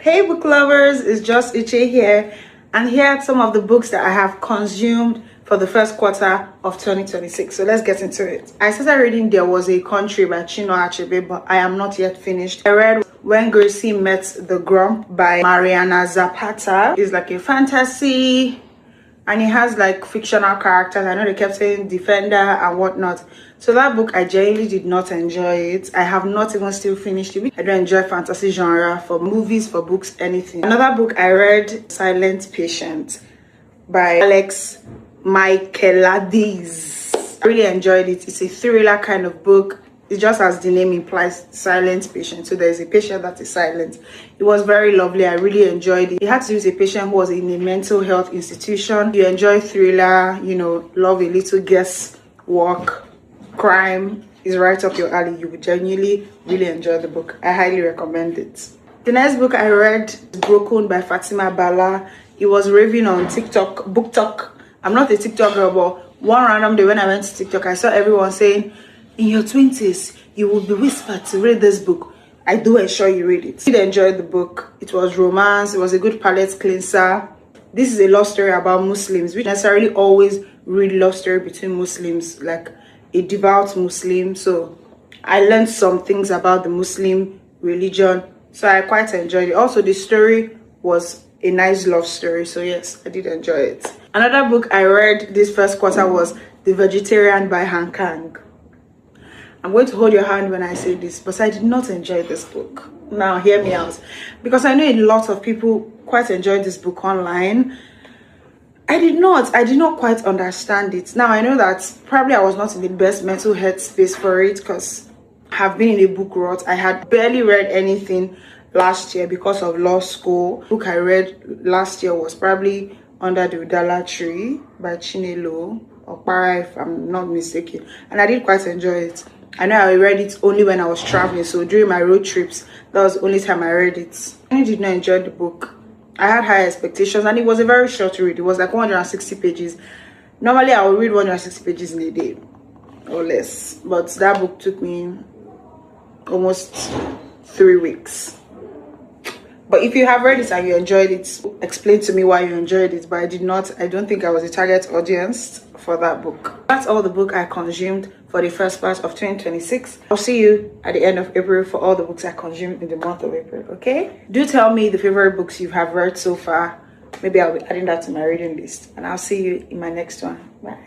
Hey book lovers, it's just Uche here, and here are some of the books that I have consumed for the first quarter of 2026. So let's get into it. I started reading There Was a Country by Chinua Achebe, but I am not yet finished. I read When Gracie Met the Grump by Mariana Zapata. It's like a fantasy, and it has like fictional characters. I know they kept saying defender and whatnot. So that book, I genuinely did not enjoy it. I have not even still finished it. I don't enjoy fantasy genre for movies, for books, anything. Another book I read, Silent Patient by Alex Michaelades. I really enjoyed it. It's a thriller kind of book. It's just as the name implies, silent patient. So there's a patient that is silent. It was very lovely. I really enjoyed it. It had to do with a patient who was in a mental health institution. You enjoy thriller, you know, love a little guesswork, crime is right up your alley. You would genuinely really enjoy the book. I highly recommend it. The next book I read, Broken by Fatima Bala. It was raving on TikTok, book talk. I'm not a TikTok girl, but one random day when I went to TikTok, I saw everyone saying, in your 20s, you will be whispered to read this book. I do ensure you read it. I did enjoy the book. It was romance. It was a good palate cleanser. This is a love story about Muslims. We necessarily always read love story between Muslims, like a devout Muslim. So I learned some things about the Muslim religion. So I quite enjoyed it. Also, the story was a nice love story. So yes, I did enjoy it. Another book I read this first quarter was The Vegetarian by Han Kang. I'm going to hold your hand when I say this, but I did not enjoy this book. Now, hear me out. Because I know a lot of people quite enjoyed this book online. I did not quite understand it. Now, I know that probably I was not in the best mental health space for it because I have been in a book rut. I had barely read anything last year because of law school. The book I read last year was probably Under the Udala Tree by Chinelo Okpara, if I'm not mistaken. And I did quite enjoy it. I know I read it only when I was traveling, so during my road trips, that was the only time I read it. I did not enjoy the book. I had high expectations, and it was a very short read. It was like 160 pages. Normally, I would read 160 pages in a day or less, but that book took me almost 3 weeks. But if you have read it and you enjoyed it, explain to me why you enjoyed it. But I did not. I don't think I was a target audience for that book. That's all the book I consumed for the first part of 2026. I'll see you at the end of April for all the books I consumed in the month of April, okay? Do tell me the favorite books you have read so far. Maybe I'll be adding that to my reading list. And I'll see you in my next one. Bye.